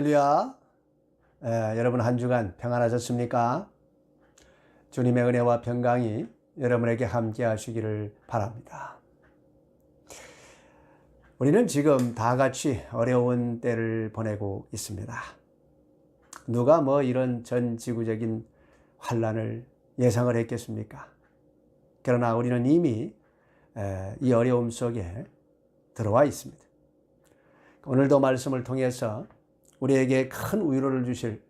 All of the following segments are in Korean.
할렐루야. 여러분 한 주간 평안하셨습니까? 주님의 은혜와 평강이 여러분에게 함께 하시기를 바랍니다. 우리는 지금 다 같이 어려운 때를 보내고 있습니다. 누가 이런 전 지구적인 환란을 예상을 했겠습니까? 그러나 우리는 이미 이 어려움 속에 들어와 있습니다. 오늘도 말씀을 통해서 우리에게 큰 위로를 주실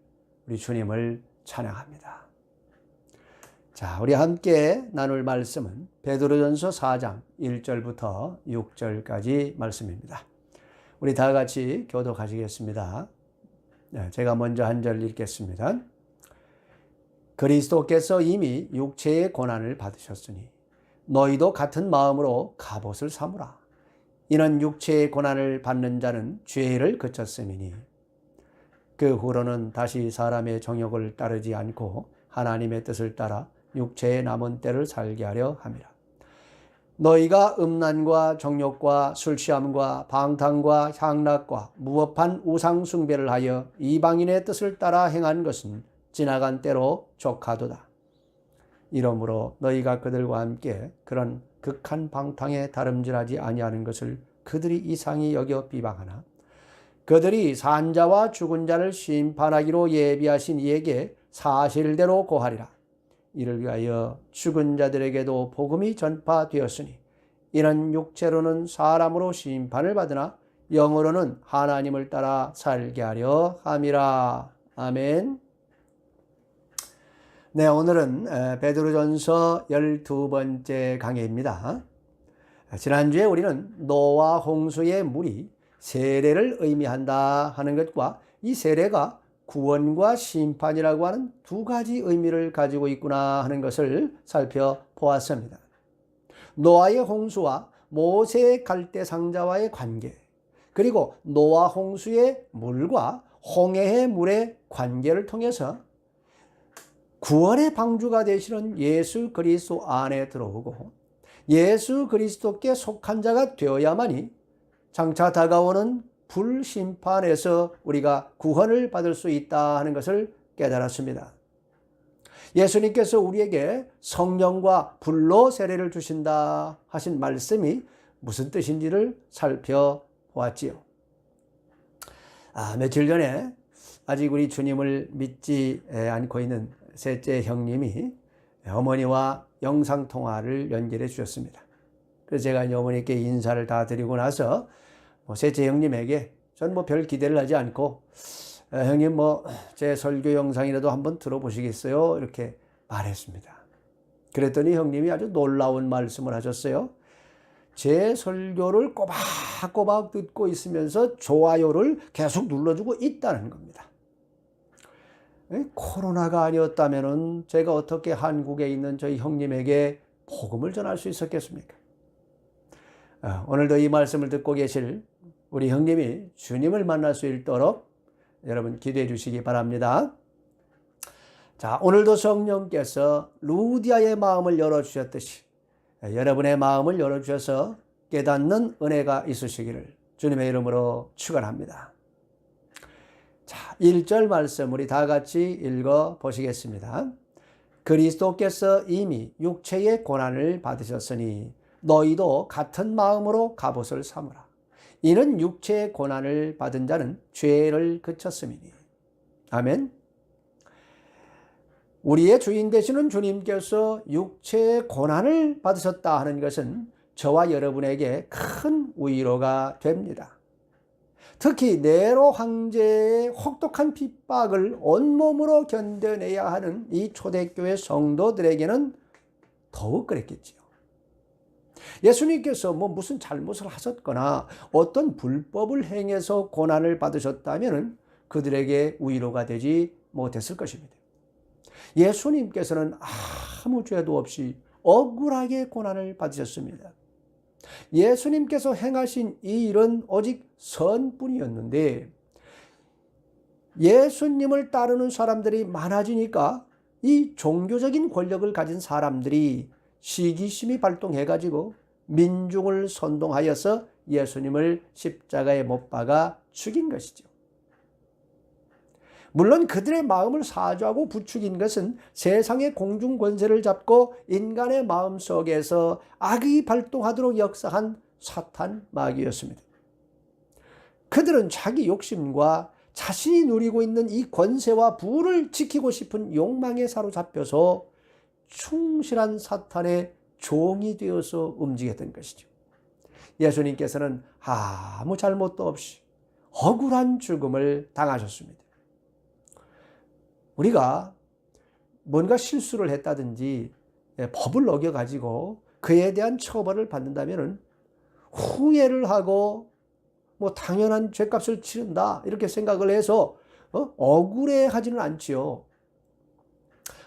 우리 주님을 찬양합니다. 자, 우리 함께 나눌 말씀은 베드로전서 4장 1절부터 6절까지 말씀입니다. 우리 다 같이 교독하시겠습니다. 제가 먼저 한 절 읽겠습니다. 그리스도께서 이미 육체의 고난을 받으셨으니 너희도 같은 마음으로 갑옷을 삼으라. 이는 육체의 고난을 받는 자는 죄를 그쳤음이니 그 후로는 다시 사람의 정욕을 따르지 않고 하나님의 뜻을 따라 육체의 남은 때를 살게 하려 함이라. 너희가 음란과 정욕과 술취함과 방탕과 향락과 무법한 우상 숭배를 하여 이방인의 뜻을 따라 행한 것은 지나간 때로 족하도다. 이러므로 너희가 그들과 함께 그런 극한 방탕에 다름질하지 아니하는 것을 그들이 이상히 여겨 비방하나 그들이 산자와 죽은 자를 심판하기로 예비하신 이에게 사실대로 고하리라. 이를 위하여 죽은 자들에게도 복음이 전파되었으니 이는 육체로는 사람으로 심판을 받으나 영으로는 하나님을 따라 살게 하려 함이라. 아멘. 네, 오늘은 베드로전서 12번째 강해입니다. 지난주에 우리는 노아 홍수의 물이 세례를 의미한다 하는 것과 이 세례가 구원과 심판이라고 하는 두 가지 의미를 가지고 있구나 하는 것을 살펴보았습니다. 노아의 홍수와 모세의 갈대 상자와의 관계, 그리고 노아 홍수의 물과 홍해의 물의 관계를 통해서 구원의 방주가 되시는 예수 그리스도 안에 들어오고 예수 그리스도께 속한 자가 되어야만이 장차 다가오는 불심판에서 우리가 구원을 받을 수 있다 하는 것을 깨달았습니다. 예수님께서 우리에게 성령과 불로 세례를 주신다 하신 말씀이 무슨 뜻인지를 살펴보았지요. 며칠 전에 아직 우리 주님을 믿지 않고 있는 셋째 형님이 어머니와 영상통화를 연결해 주셨습니다. 그래서 제가 어머니께 인사를 다 드리고 나서 셋째 형님에게 전 별 기대를 하지 않고 형님 제 설교 영상이라도 한번 들어보시겠어요? 이렇게 말했습니다. 그랬더니 형님이 아주 놀라운 말씀을 하셨어요. 제 설교를 꼬박꼬박 듣고 있으면서 좋아요를 계속 눌러주고 있다는 겁니다. 코로나가 아니었다면 제가 어떻게 한국에 있는 저희 형님에게 복음을 전할 수 있었겠습니까? 오늘도 이 말씀을 듣고 계실 우리 형님이 주님을 만날 수 있도록 여러분 기도해 주시기 바랍니다. 자, 오늘도 성령께서 루디아의 마음을 열어주셨듯이 여러분의 마음을 열어주셔서 깨닫는 은혜가 있으시기를 주님의 이름으로 축원합니다. 자, 1절 말씀 우리 다 같이 읽어 보시겠습니다. 그리스도께서 이미 육체의 고난을 받으셨으니 너희도 같은 마음으로 갑옷을 삼으라. 이는 육체의 고난을 받은 자는 죄를 그쳤음이니. 아멘. 우리의 주인 되시는 주님께서 육체의 고난을 받으셨다 하는 것은 저와 여러분에게 큰 위로가 됩니다. 특히 네로 황제의 혹독한 핍박을 온몸으로 견뎌내야 하는 이 초대교회 성도들에게는 더욱 그랬겠지요. 예수님께서 무슨 잘못을 하셨거나 어떤 불법을 행해서 고난을 받으셨다면 그들에게 위로가 되지 못했을 것입니다. 예수님께서는 아무 죄도 없이 억울하게 고난을 받으셨습니다. 예수님께서 행하신 이 일은 오직 선뿐이었는데 예수님을 따르는 사람들이 많아지니까 이 종교적인 권력을 가진 사람들이 시기심이 발동해가지고 민중을 선동하여서 예수님을 십자가에 못 박아 죽인 것이죠. 물론 그들의 마음을 사주하고 부추긴 것은 세상의 공중 권세를 잡고 인간의 마음 속에서 악이 발동하도록 역사한 사탄 마귀였습니다. 그들은 자기 욕심과 자신이 누리고 있는 이 권세와 부를 지키고 싶은 욕망에 사로잡혀서 충실한 사탄의 종이 되어서 움직였던 것이죠. 예수님께서는 아무 잘못도 없이 억울한 죽음을 당하셨습니다. 우리가 뭔가 실수를 했다든지 법을 어겨가지고 그에 대한 처벌을 받는다면 후회를 하고 당연한 죄값을 치른다 이렇게 생각을 해서 억울해하지는 않지요.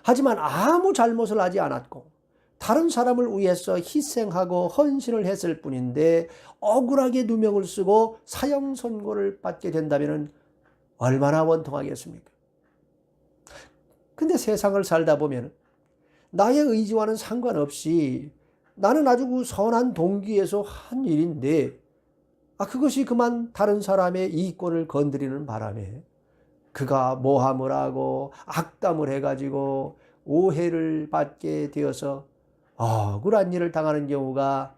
하지만 아무 잘못을 하지 않았고 다른 사람을 위해서 희생하고 헌신을 했을 뿐인데 억울하게 누명을 쓰고 사형 선고를 받게 된다면 얼마나 원통하겠습니까? 근데 세상을 살다 보면 나의 의지와는 상관없이 나는 아주 선한 동기에서 한 일인데 그것이 그만 다른 사람의 이익권을 건드리는 바람에 그가 모함을 하고 악담을 해가지고 오해를 받게 되어서 억울한 일을 당하는 경우가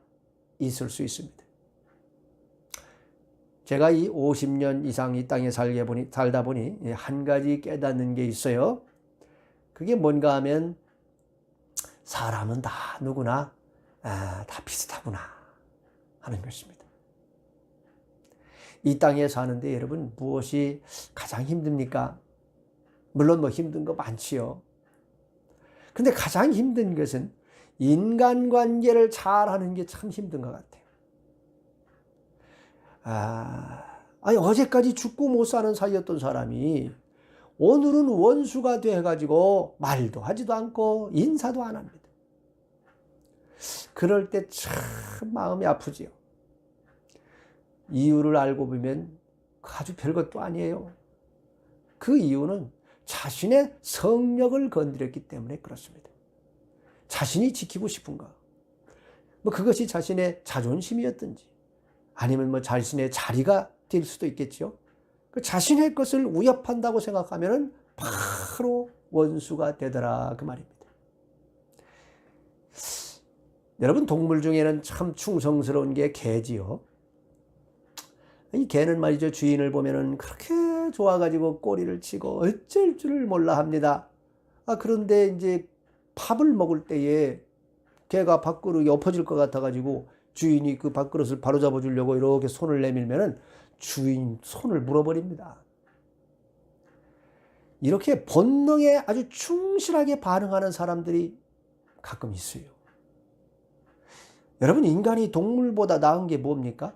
있을 수 있습니다. 제가 이 50년 이상 이 땅에 살다 보니 한 가지 깨닫는 게 있어요. 그게 뭔가 하면 사람은 다 누구나 다 비슷하구나 하는 것입니다. 이 땅에 사는데 여러분 무엇이 가장 힘듭니까? 물론 힘든 거 많지요. 근데 가장 힘든 것은 인간관계를 잘하는 게 참 힘든 것 같아요. 어제까지 죽고 못 사는 사이였던 사람이 오늘은 원수가 돼가지고 말도 하지도 않고 인사도 안 합니다. 그럴 때 참 마음이 아프지요. 이유를 알고 보면 아주 별것도 아니에요. 그 이유는 자신의 성력을 건드렸기 때문에 그렇습니다. 자신이 지키고 싶은 거. 그것이 자신의 자존심이었든지 아니면 자신의 자리가 될 수도 있겠죠. 그 자신의 것을 위협한다고 생각하면 바로 원수가 되더라 그 말입니다. 여러분 동물 중에는 참 충성스러운 게 개지요. 이 개는 말이죠 주인을 보면은 그렇게 좋아가지고 꼬리를 치고 어쩔 줄을 몰라 합니다. 그런데 이제 밥을 먹을 때에 개가 밥그릇이 엎어질 것 같아가지고 주인이 그 밥그릇을 바로잡아 주려고 이렇게 손을 내밀면은 주인 손을 물어버립니다. 이렇게 본능에 아주 충실하게 반응하는 사람들이 가끔 있어요. 여러분 인간이 동물보다 나은 게 뭡니까?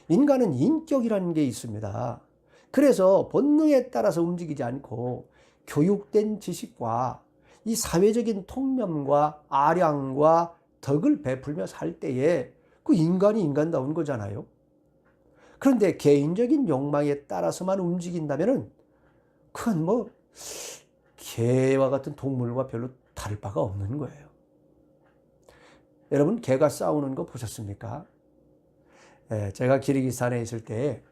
인간은 인격이라는 게 있습니다. 그래서 본능에 따라서 움직이지 않고 교육된 지식과 이 사회적인 통념과 아량과 덕을 베풀며 살 때에 그 인간이 인간다운 거잖아요. 그런데 개인적인 욕망에 따라서만 움직인다면은 그건 개와 같은 동물과 별로 다를 바가 없는 거예요. 여러분 개가 싸우는 거 보셨습니까? 제가 키르기스탄에 있을 때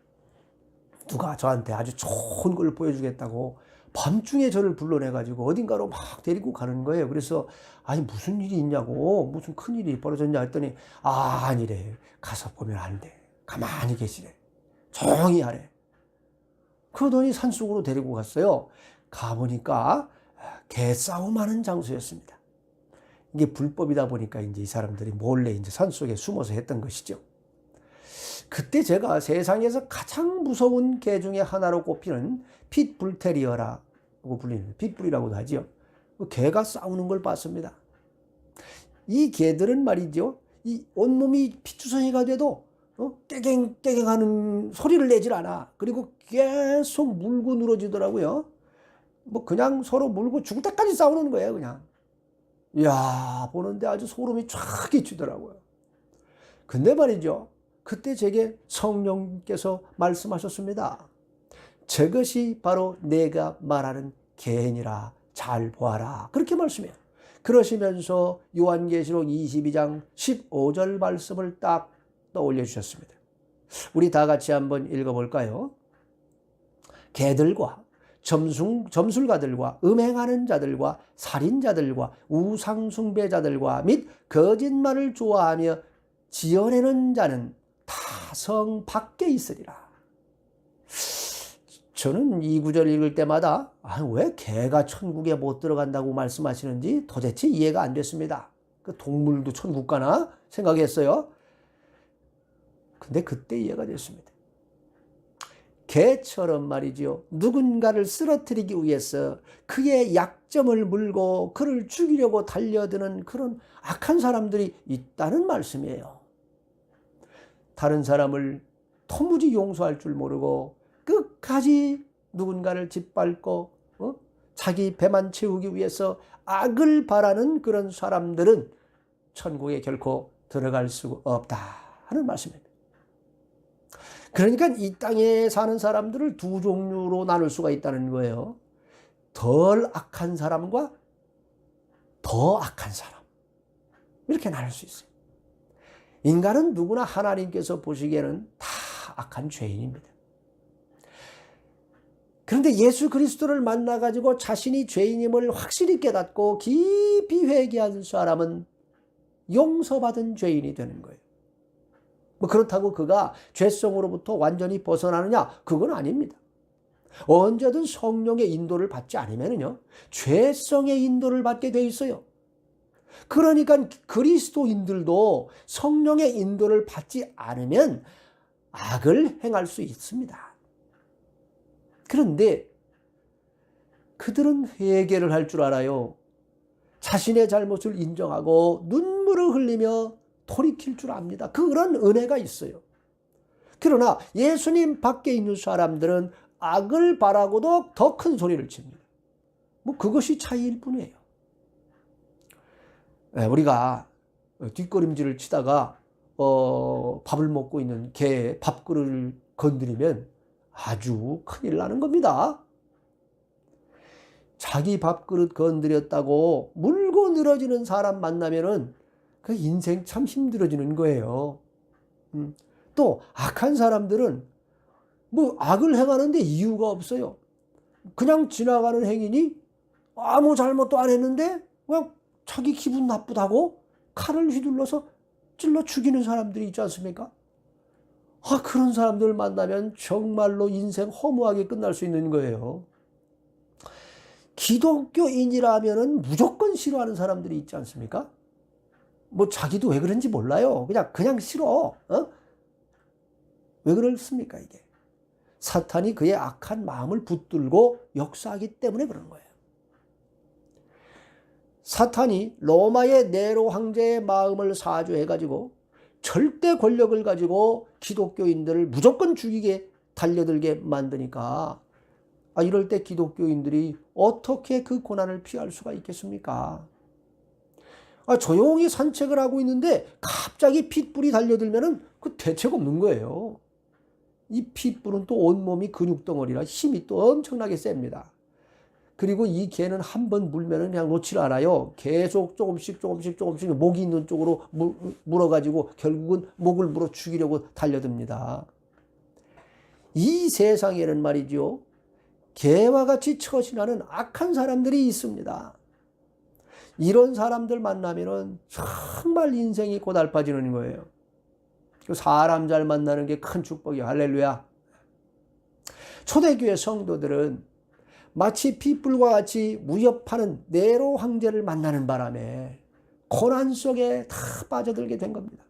누가 저한테 아주 좋은 걸 보여주겠다고 밤중에 저를 불러내가지고 어딘가로 막 데리고 가는 거예요. 그래서 아니 무슨 일이 있냐고 무슨 큰일이 벌어졌냐 했더니 아니래 가서 보면 안 돼. 가만히 계시래. 조용히 하래. 그러더니 산속으로 데리고 갔어요. 가보니까 개싸움하는 장소였습니다. 이게 불법이다 보니까 이제 이 사람들이 몰래 이제 산속에 숨어서 했던 것이죠. 그때 제가 세상에서 가장 무서운 개 중에 하나로 꼽히는 핏불테리어라고 불리는 핏불이라고도 하죠. 개가 싸우는 걸 봤습니다. 이 개들은 말이죠. 이 온몸이 피투성이가 돼도 깨갱깨갱하는 소리를 내질 않아. 그리고 계속 물고 늘어지더라고요. 그냥 서로 물고 죽을 때까지 싸우는 거예요, 그냥. 이야, 보는데 아주 소름이 쫙 끼치더라고요. 근데 말이죠. 그때 제게 성령께서 말씀하셨습니다. 저것이 바로 내가 말하는 개니라 잘 보아라. 그렇게 말씀해요. 그러시면서 요한계시록 22장 15절 말씀을 딱 떠올려 주셨습니다. 우리 다 같이 한번 읽어볼까요? 개들과 점술가들과 음행하는 자들과 살인자들과 우상숭배자들과 및 거짓말을 좋아하며 지어내는 자는 다 성 밖에 있으리라. 저는 이 구절 읽을 때마다 왜 개가 천국에 못 들어간다고 말씀하시는지 도대체 이해가 안 됐습니다. 그 동물도 천국 가나 생각했어요. 근데 그때 이해가 됐습니다. 개처럼 말이지요. 누군가를 쓰러뜨리기 위해서 그의 약점을 물고 그를 죽이려고 달려드는 그런 악한 사람들이 있다는 말씀이에요. 다른 사람을 도무지 용서할 줄 모르고 끝까지 누군가를 짓밟고 자기 배만 채우기 위해서 악을 바라는 그런 사람들은 천국에 결코 들어갈 수 없다 하는 말씀입니다. 그러니까 이 땅에 사는 사람들을 두 종류로 나눌 수가 있다는 거예요. 덜 악한 사람과 더 악한 사람, 이렇게 나눌 수 있어요. 인간은 누구나 하나님께서 보시기에는 다 악한 죄인입니다. 그런데 예수 그리스도를 만나가지고 자신이 죄인임을 확실히 깨닫고 깊이 회개한 사람은 용서받은 죄인이 되는 거예요. 그렇다고 그가 죄성으로부터 완전히 벗어나느냐? 그건 아닙니다. 언제든 성령의 인도를 받지 않으면요, 죄성의 인도를 받게 돼 있어요. 그러니까 그리스도인들도 성령의 인도를 받지 않으면 악을 행할 수 있습니다. 그런데 그들은 회개를 할 줄 알아요. 자신의 잘못을 인정하고 눈물을 흘리며 돌이킬 줄 압니다. 그런 은혜가 있어요. 그러나 예수님 밖에 있는 사람들은 악을 바라고도 더 큰 소리를 칩니다. 그것이 차이일 뿐이에요. 우리가 뒷걸음질을 치다가 밥을 먹고 있는 개의 밥그릇을 건드리면 아주 큰일 나는 겁니다. 자기 밥그릇 건드렸다고 물고 늘어지는 사람 만나면은 그 인생 참 힘들어지는 거예요. 또 악한 사람들은 악을 행하는데 이유가 없어요. 그냥 지나가는 행인이 아무 잘못도 안 했는데 그냥 자기 기분 나쁘다고 칼을 휘둘러서 찔러 죽이는 사람들이 있지 않습니까? 그런 사람들 만나면 정말로 인생 허무하게 끝날 수 있는 거예요. 기독교인이라면은 무조건 싫어하는 사람들이 있지 않습니까? 자기도 왜 그런지 몰라요. 그냥 싫어. 왜 그렇습니까, 이게? 사탄이 그의 악한 마음을 붙들고 역사하기 때문에 그런 거예요. 사탄이 로마의 네로 황제의 마음을 사주해가지고 절대 권력을 가지고 기독교인들을 무조건 죽이게 달려들게 만드니까 이럴 때 기독교인들이 어떻게 그 고난을 피할 수가 있겠습니까? 조용히 산책을 하고 있는데 갑자기 핏불이 달려들면은 그 대책 없는 거예요. 이 핏불은 또 온몸이 근육덩어리라 힘이 또 엄청나게 셉니다. 그리고 이 개는 한 번 물면은 그냥 놓질 않아요. 계속 조금씩 목이 있는 쪽으로 물어가지고 결국은 목을 물어 죽이려고 달려듭니다. 이 세상에는 말이죠, 개와 같이 처신하는 악한 사람들이 있습니다. 이런 사람들 만나면은 정말 인생이 고달파지는 거예요. 사람 잘 만나는 게 큰 축복이에요. 할렐루야. 초대교회 성도들은 마치 핏불과 같이 무협하는 네로 황제를 만나는 바람에 고난 속에 다 빠져들게 된 겁니다.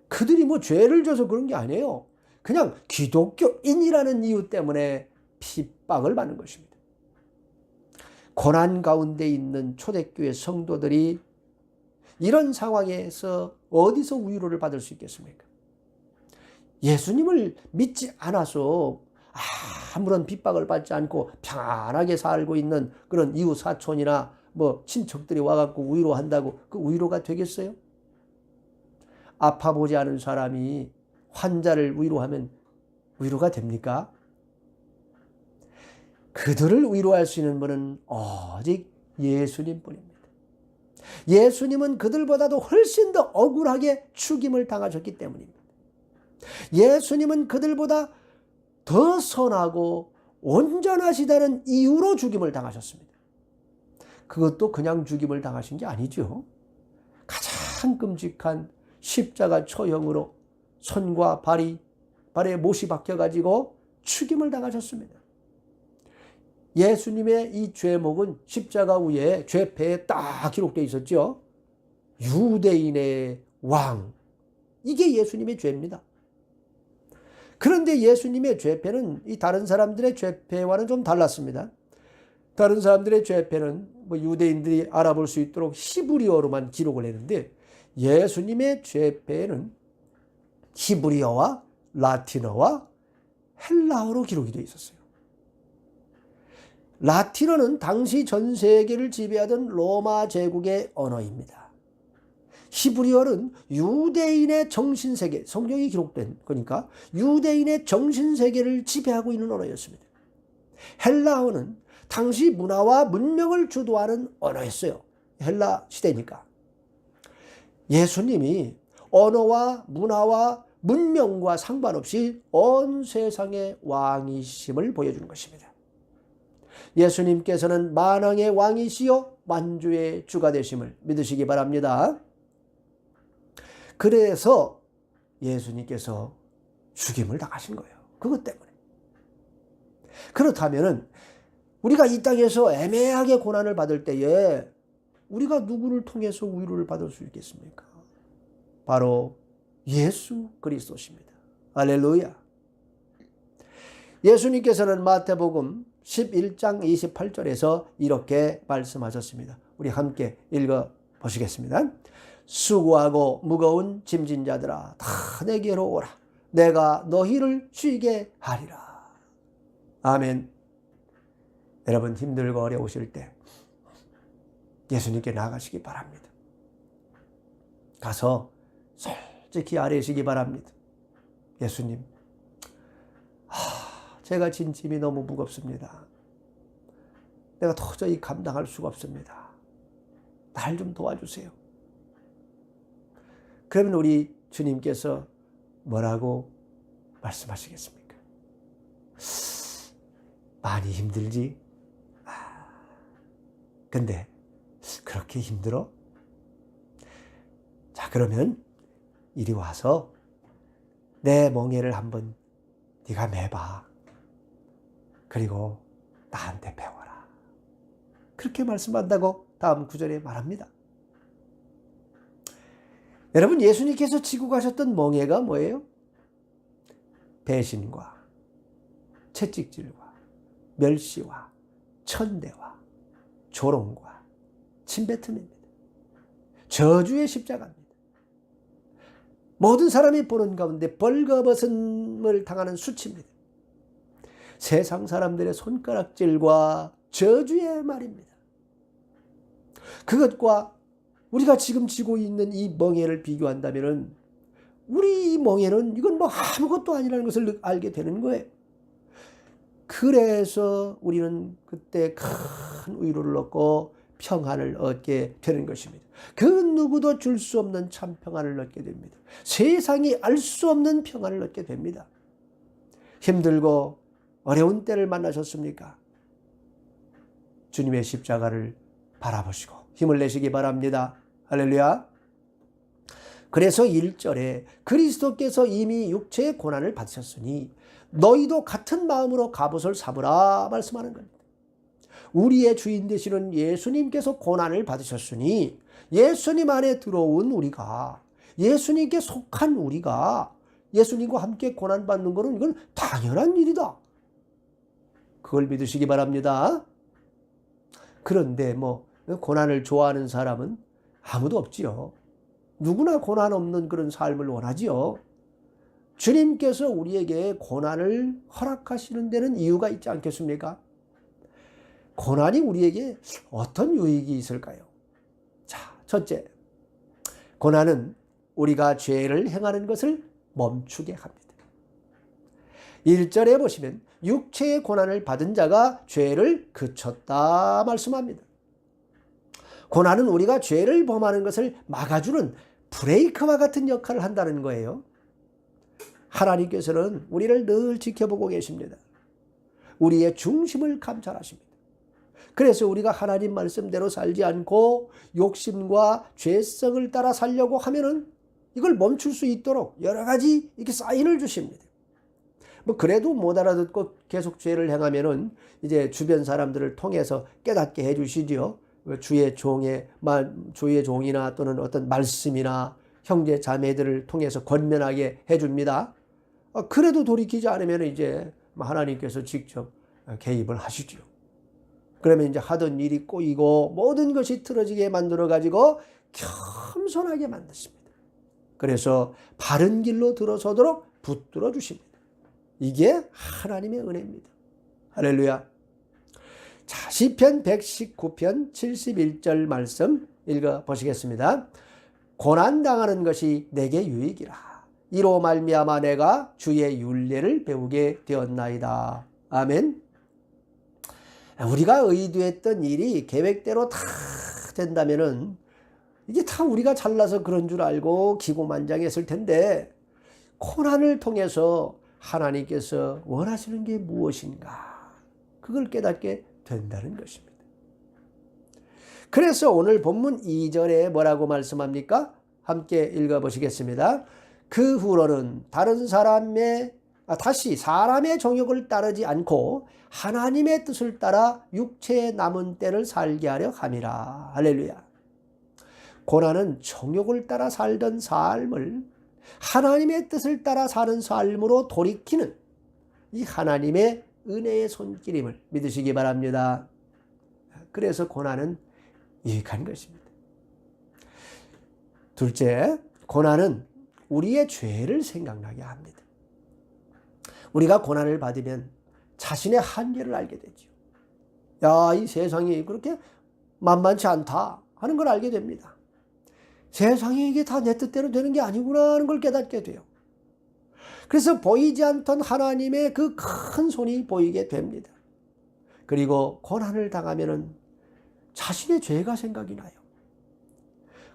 그들이 죄를 져서 그런 게 아니에요. 그냥 기독교인이라는 이유 때문에 핍박을 받는 것입니다. 고난 가운데 있는 초대교회 성도들이 이런 상황에서 어디서 위로를 받을 수 있겠습니까? 예수님을 믿지 않아서 아무런 핍박을 받지 않고 편안하게 살고 있는 그런 이웃 사촌이나 친척들이 와갖고 위로한다고 그 위로가 되겠어요? 아파 보지 않은 사람이 환자를 위로하면 위로가 됩니까? 그들을 위로할 수 있는 분은 오직 예수님뿐입니다. 예수님은 그들보다도 훨씬 더 억울하게 죽임을 당하셨기 때문입니다. 예수님은 그들보다 더 선하고 온전하시다는 이유로 죽임을 당하셨습니다. 그것도 그냥 죽임을 당하신 게 아니죠. 가장 끔찍한 십자가 처형으로 손과 발에 못이 박혀가지고 죽임을 당하셨습니다. 예수님의 이 죄목은 십자가 위에 죄패에 딱 기록되어 있었죠. 유대인의 왕. 이게 예수님의 죄입니다. 그런데 예수님의 죄패는 이 다른 사람들의 죄패와는 좀 달랐습니다. 다른 사람들의 죄패는 유대인들이 알아볼 수 있도록 히브리어로만 기록을 했는데 예수님의 죄패에는 히브리어와 라틴어와 헬라어로 기록이 되어 있었어요. 라틴어는 당시 전 세계를 지배하던 로마 제국의 언어입니다. 히브리어는 유대인의 정신세계, 성경이 기록된 거니까 유대인의 정신세계를 지배하고 있는 언어였습니다. 헬라어는 당시 문화와 문명을 주도하는 언어였어요. 헬라 시대니까. 예수님이 언어와 문화와 문명과 상관없이 온 세상의 왕이심을 보여주는 것입니다. 예수님께서는 만왕의 왕이시요 만주의 주가 되심을 믿으시기 바랍니다. 그래서 예수님께서 죽임을 당하신 거예요. 그것 때문에. 그렇다면 우리가 이 땅에서 애매하게 고난을 받을 때에 우리가 누구를 통해서 위로를 받을 수 있겠습니까? 바로 예수 그리스도십니다. 할렐루야. 예수님께서는 마태복음 11장 28절에서 이렇게 말씀하셨습니다. 우리 함께 읽어보시겠습니다. 수고하고 무거운 짐진 자들아 다 내게로 오라. 내가 너희를 쉬게 하리라. 아멘. 여러분 힘들고 어려우실 때 예수님께 나가시기 바랍니다. 가서 솔직히 아뢰시기 바랍니다. 예수님, 제가 진 짐이 너무 무겁습니다. 내가 도저히 감당할 수가 없습니다. 날 좀 도와주세요. 그러면 우리 주님께서 뭐라고 말씀하시겠습니까? 많이 힘들지? 근데 그렇게 힘들어? 자, 그러면 이리 와서 내 멍에를 한번 네가 매봐. 그리고 나한테 배워라. 그렇게 말씀한다고 다음 구절에 말합니다. 여러분, 예수님께서 지고 가셨던 멍에가 뭐예요? 배신과 채찍질과 멸시와 천대와 조롱과 침뱉음입니다. 저주의 십자가입니다. 모든 사람이 보는 가운데 벌거벗음을 당하는 수치입니다. 세상 사람들의 손가락질과 저주의 말입니다. 그것과 우리가 지금 지고 있는 이 멍에를 비교한다면 우리 이 멍에는 이건 뭐 아무것도 아니라는 것을 알게 되는 거예요. 그래서 우리는 그때 큰 위로를 얻고 평안을 얻게 되는 것입니다. 그 누구도 줄 수 없는 참 평안을 얻게 됩니다. 세상이 알 수 없는 평안을 얻게 됩니다. 힘들고 어려운 때를 만나셨습니까? 주님의 십자가를 바라보시고 힘을 내시기 바랍니다. 할렐루야. 그래서 1절에 그리스도께서 이미 육체의 고난을 받으셨으니 너희도 같은 마음으로 갑옷을 삼으라 말씀하는 겁니다. 우리의 주인 되시는 예수님께서 고난을 받으셨으니 예수님 안에 들어온 우리가, 예수님께 속한 우리가 예수님과 함께 고난받는 것은 이건 당연한 일이다. 그걸 믿으시기 바랍니다. 그런데 고난을 좋아하는 사람은 아무도 없지요. 누구나 고난 없는 그런 삶을 원하지요. 주님께서 우리에게 고난을 허락하시는 데는 이유가 있지 않겠습니까? 고난이 우리에게 어떤 유익이 있을까요? 자, 첫째, 고난은 우리가 죄를 행하는 것을 멈추게 합니다. 1절에 보시면 육체의 고난을 받은 자가 죄를 그쳤다 말씀합니다. 고난은 우리가 죄를 범하는 것을 막아주는 브레이크와 같은 역할을 한다는 거예요. 하나님께서는 우리를 늘 지켜보고 계십니다. 우리의 중심을 감찰하십니다. 그래서 우리가 하나님 말씀대로 살지 않고 욕심과 죄성을 따라 살려고 하면은 이걸 멈출 수 있도록 여러 가지 이렇게 사인을 주십니다. 뭐 그래도 못 알아듣고 계속 죄를 행하면은 이제 주변 사람들을 통해서 깨닫게 해주시지요. 주의 종이나 또는 어떤 말씀이나 형제 자매들을 통해서 권면하게 해줍니다. 그래도 돌이키지 않으면 이제 하나님께서 직접 개입을 하시죠. 그러면 이제 하던 일이 꼬이고 모든 것이 틀어지게 만들어 가지고 겸손하게 만드십니다. 그래서 바른 길로 들어서도록 붙들어 주십니다. 이게 하나님의 은혜입니다. 할렐루야. 자, 시편 119편 71절 말씀 읽어 보시겠습니다. 고난당하는 것이 내게 유익이라. 이로 말미암아 내가 주의 율례를 배우게 되었나이다. 아멘. 우리가 의도했던 일이 계획대로 다 된다면은 이게 다 우리가 잘나서 그런 줄 알고 기고만장했을 텐데, 고난을 통해서 하나님께서 원하시는 게 무엇인가, 그걸 깨닫게 된다는 것입니다. 그래서 오늘 본문 2절에 뭐라고 말씀합니까? 함께 읽어보시겠습니다. 그 후로는 다시 사람의 정욕을 따르지 않고 하나님의 뜻을 따라 육체의 남은 때를 살게 하려 함이라. 할렐루야. 고난은 정욕을 따라 살던 삶을 하나님의 뜻을 따라 사는 삶으로 돌이키는 이 하나님의 은혜의 손길임을 믿으시기 바랍니다. 그래서 고난은 유익한 것입니다. 둘째, 고난은 우리의 죄를 생각나게 합니다. 우리가 고난을 받으면 자신의 한계를 알게 되죠. 야, 이 세상이 그렇게 만만치 않다 하는 걸 알게 됩니다. 세상에 이게 다 내 뜻대로 되는 게 아니구나 하는 걸 깨닫게 돼요. 그래서 보이지 않던 하나님의 그 큰 손이 보이게 됩니다. 그리고 고난을 당하면은 자신의 죄가 생각이 나요.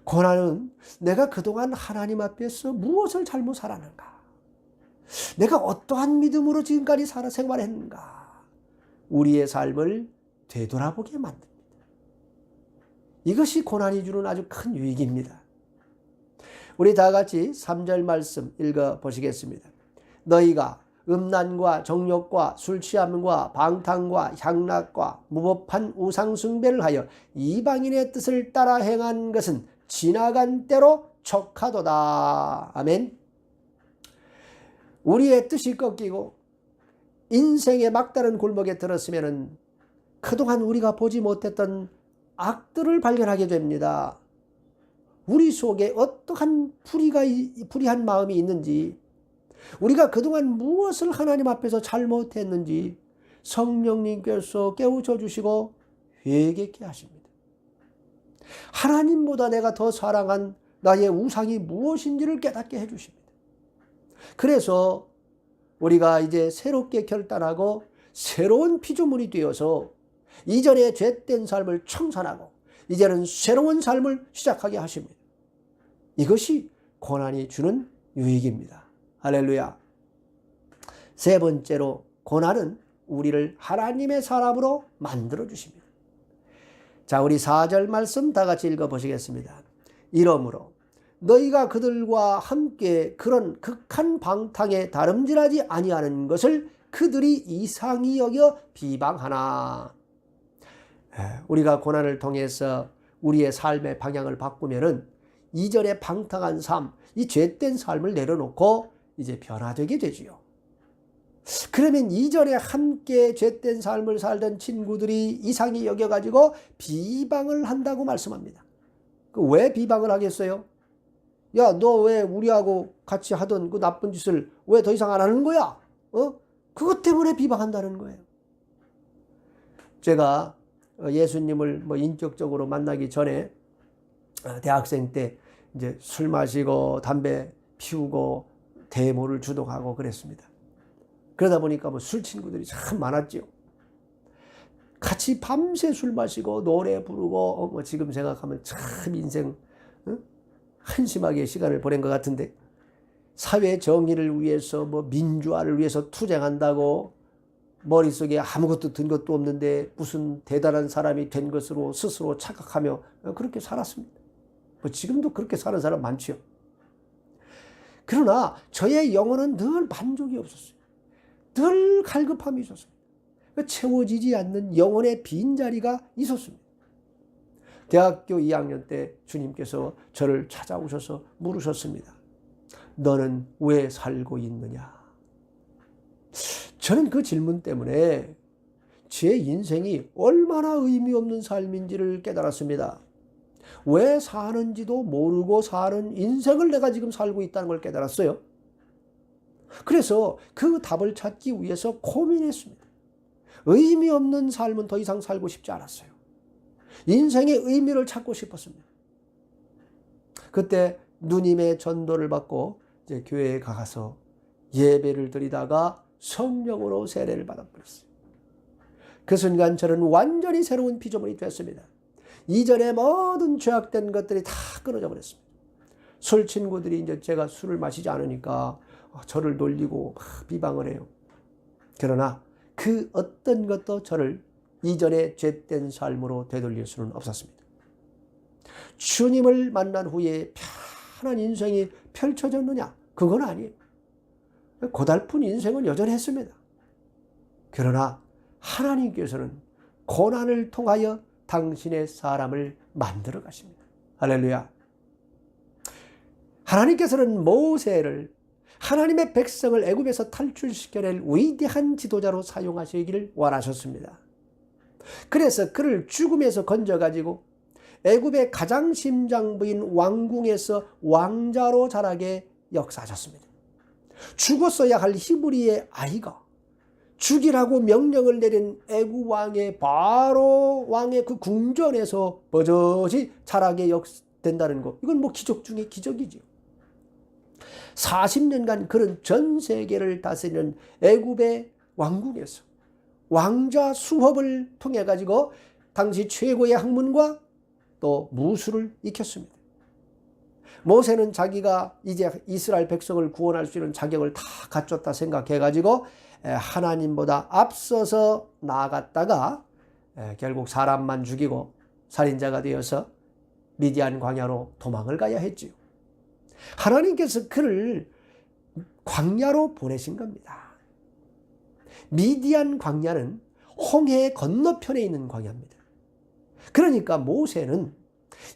고난은 내가 그동안 하나님 앞에서 무엇을 잘못 살았는가? 내가 어떠한 믿음으로 지금까지 생활했는가? 우리의 삶을 되돌아보게 만듭니다. 이것이 고난이 주는 아주 큰 유익입니다. 우리 다 같이 3절 말씀 읽어보시겠습니다. 너희가 음란과 정욕과 술취함과 방탕과 향락과 무법한 우상숭배를 하여 이방인의 뜻을 따라 행한 것은 지나간 때로 척하도다. 아멘. 우리의 뜻이 꺾이고 인생의 막다른 골목에 들었으면 그동안 우리가 보지 못했던 악들을 발견하게 됩니다. 우리 속에 어떠한 불의한 마음이 있는지, 우리가 그동안 무엇을 하나님 앞에서 잘못했는지 성령님께서 깨우쳐 주시고 회개케 하십니다. 하나님보다 내가 더 사랑한 나의 우상이 무엇인지를 깨닫게 해주십니다. 그래서 우리가 이제 새롭게 결단하고 새로운 피조물이 되어서 이전의 죄된 삶을 청산하고 이제는 새로운 삶을 시작하게 하십니다. 이것이 고난이 주는 유익입니다. 할렐루야. 세 번째로, 고난은 우리를 하나님의 사람으로 만들어 주십니다. 자, 우리 4절 말씀 다 같이 읽어보시겠습니다. 이러므로 너희가 그들과 함께 그런 극한 방탕에 다름질하지 아니하는 것을 그들이 이상히 여겨 비방하나. 우리가 고난을 통해서 우리의 삶의 방향을 바꾸면은 이전의 방탕한 삶, 이 죄된 삶을 내려놓고 이제 변화되게 되지요. 그러면 이전에 함께 죄된 삶을 살던 친구들이 이상히 여겨가지고 비방을 한다고 말씀합니다. 왜 비방을 하겠어요? 야, 너 왜 우리하고 같이 하던 그 나쁜 짓을 왜 더 이상 안 하는 거야? 그것 때문에 비방한다는 거예요. 제가 예수님을 인격적으로 만나기 전에 대학생 때 이제 술 마시고 담배 피우고 데모를 주동하고 그랬습니다. 그러다 보니까 술 친구들이 참 많았죠. 같이 밤새 술 마시고 노래 부르고 지금 생각하면 참 인생 한심하게 시간을 보낸 것 같은데, 사회 정의를 위해서 민주화를 위해서 투쟁한다고 머릿속에 아무것도 든 것도 없는데 무슨 대단한 사람이 된 것으로 스스로 착각하며 그렇게 살았습니다. 뭐 지금도 그렇게 사는 사람 많지요. 그러나 저의 영혼은 늘 만족이 없었어요. 늘 갈급함이 있었습니다. 채워지지 않는 영혼의 빈자리가 있었습니다. 대학교 2학년 때 주님께서 저를 찾아오셔서 물으셨습니다. 너는 왜 살고 있느냐? 저는 그 질문 때문에 제 인생이 얼마나 의미 없는 삶인지를 깨달았습니다. 왜 사는지도 모르고 사는 인생을 내가 지금 살고 있다는 걸 깨달았어요. 그래서 그 답을 찾기 위해서 고민했습니다. 의미 없는 삶은 더 이상 살고 싶지 않았어요. 인생의 의미를 찾고 싶었습니다. 그때 누님의 전도를 받고 이제 교회에 가서 예배를 드리다가 성령으로 세례를 받아버렸어요. 그 순간 저는 완전히 새로운 피조물이 됐습니다. 이전에 모든 죄악된 것들이 다 끊어져 버렸습니다. 술 친구들이 이제 제가 술을 마시지 않으니까 저를 놀리고 막 비방을 해요. 그러나 그 어떤 것도 저를 이전의 죄된 삶으로 되돌릴 수는 없었습니다. 주님을 만난 후에 편한 인생이 펼쳐졌느냐? 그건 아니에요. 고달픈 인생은 여전했습니다. 그러나 하나님께서는 고난을 통하여 당신의 사람을 만들어 가십니다. 할렐루야. 하나님께서는 모세를 하나님의 백성을 애굽에서 탈출시켜낼 위대한 지도자로 사용하시기를 원하셨습니다. 그래서 그를 죽음에서 건져가지고 애굽의 가장 심장부인 왕궁에서 왕자로 자라게 역사하셨습니다. 죽었어야 할 히브리의 아이가 죽이라고 명령을 내린 애굽 왕의 바로 왕의 그 궁전에서 버젓이 자라게 된다는 것, 이건 뭐 기적 중에 기적이죠. 40년간 그런 전 세계를 다스리는 애굽의 왕궁에서 왕자 수업을 통해 가지고 당시 최고의 학문과 또 무술을 익혔습니다. 모세는 자기가 이제 이스라엘 백성을 구원할 수 있는 자격을 다 갖췄다 생각해 가지고 하나님보다 앞서서 나아갔다가 결국 사람만 죽이고 살인자가 되어서 미디안 광야로 도망을 가야 했지요. 하나님께서 그를 광야로 보내신 겁니다. 미디안 광야는 홍해 건너편에 있는 광야입니다. 그러니까 모세는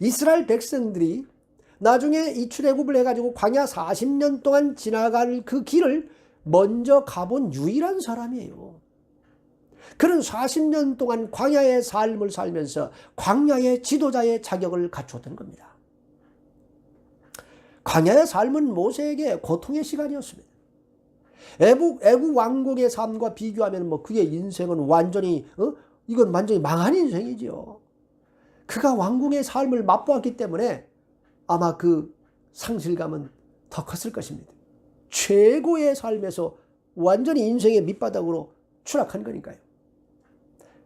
이스라엘 백성들이 나중에 이 출애굽을 해가지고 광야 40년 동안 지나갈 그 길을 먼저 가본 유일한 사람이에요. 그런 40년 동안 광야의 삶을 살면서 광야의 지도자의 자격을 갖추었던 겁니다. 광야의 삶은 모세에게 고통의 시간이었습니다. 애국 왕국의 삶과 비교하면 뭐 그의 인생은 완전히 이건 완전히 망한 인생이지요. 그가 왕궁의 삶을 맛보았기 때문에 아마 그 상실감은 더 컸을 것입니다. 최고의 삶에서 완전히 인생의 밑바닥으로 추락한 거니까요.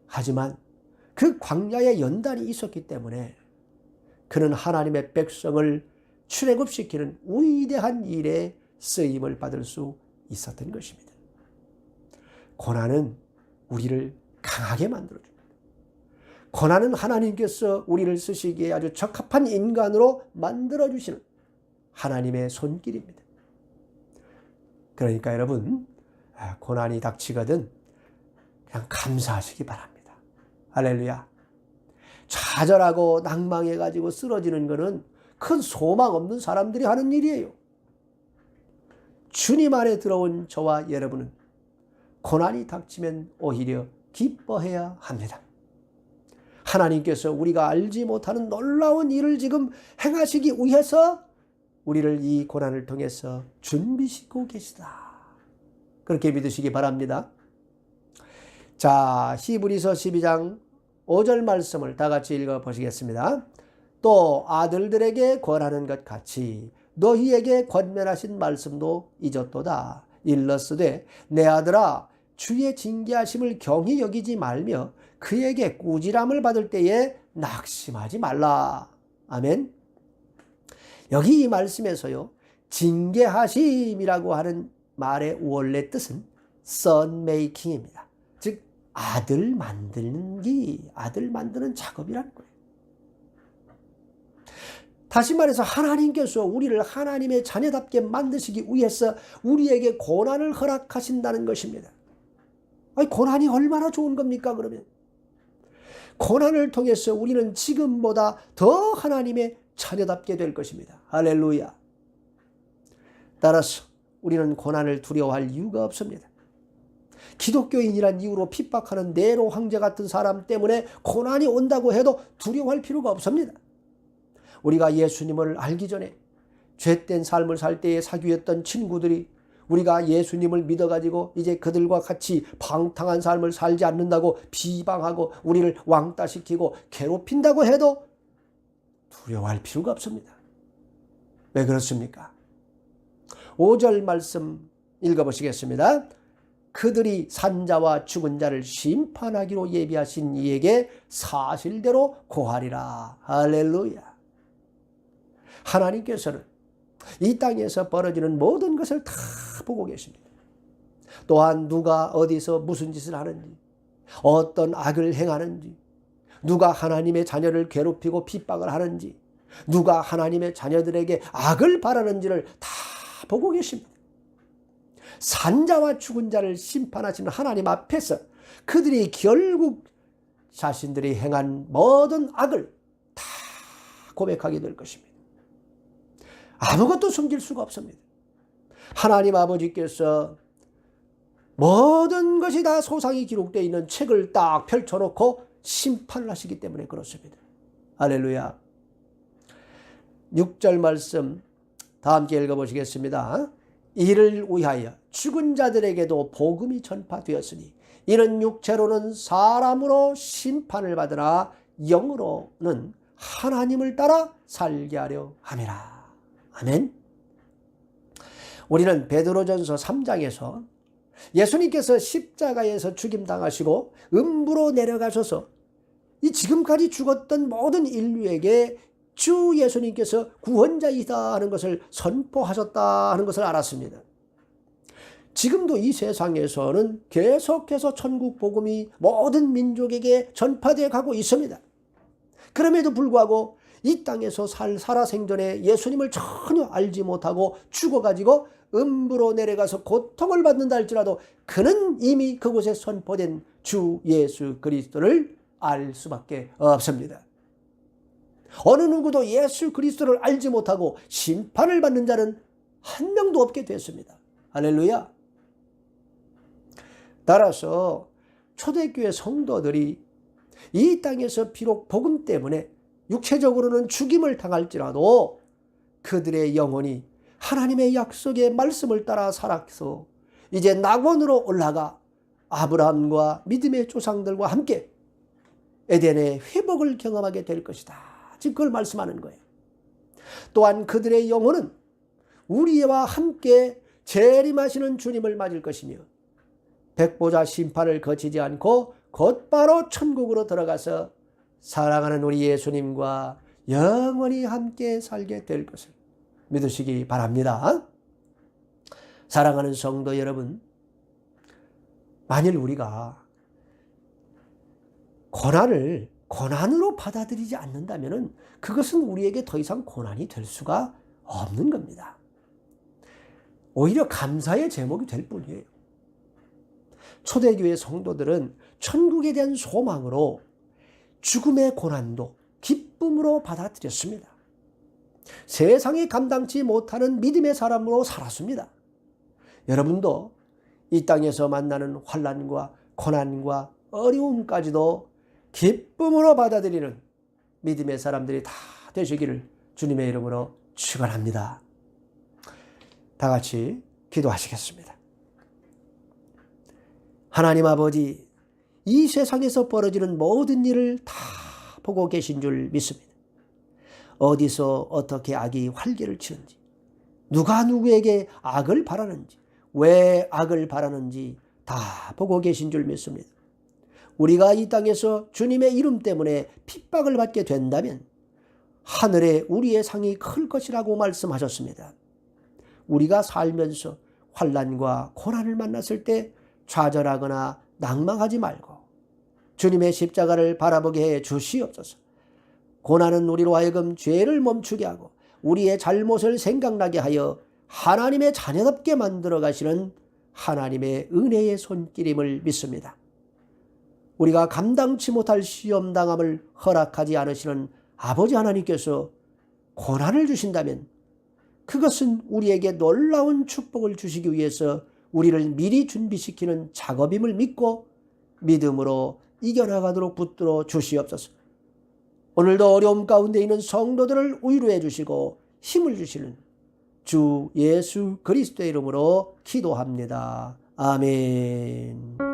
하지만 그 광야의 연단이 있었기 때문에 그는 하나님의 백성을 출애굽시키는 위대한 일에 쓰임을 받을 수 있었던 것입니다. 고난은 우리를 강하게 만들어줍니다. 고난은 하나님께서 우리를 쓰시기에 아주 적합한 인간으로 만들어주시는 하나님의 손길입니다. 그러니까 여러분, 고난이 닥치거든 그냥 감사하시기 바랍니다. 할렐루야. 좌절하고 낭망해가지고 쓰러지는 것은 큰 소망 없는 사람들이 하는 일이에요. 주님 안에 들어온 저와 여러분은 고난이 닥치면 오히려 기뻐해야 합니다. 하나님께서 우리가 알지 못하는 놀라운 일을 지금 행하시기 위해서 우리를 이 고난을 통해서 준비시키고 계시다. 그렇게 믿으시기 바랍니다. 자, 히브리서 12장 5절 말씀을 다 같이 읽어보시겠습니다. 또 아들들에게 권하는 것 같이 너희에게 권면하신 말씀도 잊었도다. 일러스되 내 아들아 주의 징계하심을 경히 여기지 말며 그에게 꾸지람을 받을 때에 낙심하지 말라. 아멘. 여기 이 말씀에서요, 징계하심이라고 하는 말의 원래 뜻은 선메이킹입니다. 아들 만드는 작업이라는 거예요. 다시 말해서 하나님께서 우리를 하나님의 자녀답게 만드시기 위해서 우리에게 고난을 허락하신다는 것입니다. 아니, 고난이 얼마나 좋은 겁니까, 그러면? 고난을 통해서 우리는 지금보다 더 하나님의 자녀답게 될 것입니다. 할렐루야. 따라서 우리는 고난을 두려워할 이유가 없습니다. 기독교인이란 이유로 핍박하는 네로 황제 같은 사람 때문에 고난이 온다고 해도 두려워할 필요가 없습니다. 우리가 예수님을 알기 전에 죄된 삶을 살 때에 사귀었던 친구들이 우리가 예수님을 믿어가지고 이제 그들과 같이 방탕한 삶을 살지 않는다고 비방하고 우리를 왕따시키고 괴롭힌다고 해도 두려워할 필요가 없습니다. 왜 그렇습니까? 5절 말씀 읽어보시겠습니다. 그들이 산자와 죽은 자를 심판하기로 예비하신 이에게 사실대로 고하리라. 할렐루야. 하나님께서는 이 땅에서 벌어지는 모든 것을 다 보고 계십니다. 또한 누가 어디서 무슨 짓을 하는지, 어떤 악을 행하는지, 누가 하나님의 자녀를 괴롭히고 핍박을 하는지, 누가 하나님의 자녀들에게 악을 바라는지를 다 보고 계십니다. 산자와 죽은 자를 심판하시는 하나님 앞에서 그들이 결국 자신들이 행한 모든 악을 다 고백하게 될 것입니다. 아무것도 숨길 수가 없습니다. 하나님 아버지께서 모든 것이 다 소상히 기록되어 있는 책을 딱 펼쳐놓고 심판을 하시기 때문에 그렇습니다. 할렐루야. 6절 말씀 다 함께 읽어보시겠습니다. 이를 위하여 죽은 자들에게도 복음이 전파되었으니 이는 육체로는 사람으로 심판을 받으나 영으로는 하나님을 따라 살게 하려 함이라. 아멘. 우리는 베드로전서 3장에서 예수님께서 십자가에서 죽임당하시고 음부로 내려가셔서 이 지금까지 죽었던 모든 인류에게 주 예수님께서 구원자이다 하는 것을 선포하셨다 하는 것을 알았습니다. 지금도 이 세상에서는 계속해서 천국 복음이 모든 민족에게 전파되어 가고 있습니다. 그럼에도 불구하고 이 땅에서 살아생전에 예수님을 전혀 알지 못하고 죽어가지고 음부로 내려가서 고통을 받는다 할지라도 그는 이미 그곳에 선포된 주 예수 그리스도를 알 수밖에 없습니다. 어느 누구도 예수 그리스도를 알지 못하고 심판을 받는 자는 한 명도 없게 됐습니다. 할렐루야. 따라서 초대교회 성도들이 이 땅에서 비록 복음 때문에 육체적으로는 죽임을 당할지라도 그들의 영혼이 하나님의 약속의 말씀을 따라 살아서 이제 낙원으로 올라가 아브라함과 믿음의 조상들과 함께 에덴의 회복을 경험하게 될 것이다. 지금 그걸 말씀하는 거예요. 또한 그들의 영혼은 우리와 함께 재림하시는 주님을 맞을 것이며 백보자 심판을 거치지 않고 곧바로 천국으로 들어가서 사랑하는 우리 예수님과 영원히 함께 살게 될 것을 믿으시기 바랍니다. 사랑하는 성도 여러분, 만일 우리가 고난을 고난으로 받아들이지 않는다면 그것은 우리에게 더 이상 고난이 될 수가 없는 겁니다. 오히려 감사의 제목이 될 뿐이에요. 초대교회 성도들은 천국에 대한 소망으로 죽음의 고난도 기쁨으로 받아들였습니다. 세상이 감당치 못하는 믿음의 사람으로 살았습니다. 여러분도 이 땅에서 만나는 환난과 고난과 어려움까지도 기쁨으로 받아들이는 믿음의 사람들이 다 되시기를 주님의 이름으로 축원합니다. 다 같이 기도하시겠습니다. 하나님 아버지, 이 세상에서 벌어지는 모든 일을 다 보고 계신 줄 믿습니다. 어디서 어떻게 악이 활개를 치는지, 누가 누구에게 악을 바라는지, 왜 악을 바라는지 다 보고 계신 줄 믿습니다. 우리가 이 땅에서 주님의 이름 때문에 핍박을 받게 된다면 하늘에 우리의 상이 클 것이라고 말씀하셨습니다. 우리가 살면서 환난과 고난을 만났을 때 좌절하거나 낭망하지 말고 주님의 십자가를 바라보게 해 주시옵소서. 고난은 우리로 하여금 죄를 멈추게 하고 우리의 잘못을 생각나게 하여 하나님의 자녀답게 만들어 가시는 하나님의 은혜의 손길임을 믿습니다. 우리가 감당치 못할 시험당함을 허락하지 않으시는 아버지 하나님께서 고난을 주신다면 그것은 우리에게 놀라운 축복을 주시기 위해서 우리를 미리 준비시키는 작업임을 믿고 믿음으로 이겨나가도록 붙들어 주시옵소서. 오늘도 어려움 가운데 있는 성도들을 위로해 주시고 힘을 주시는 주 예수 그리스도의 이름으로 기도합니다. 아멘.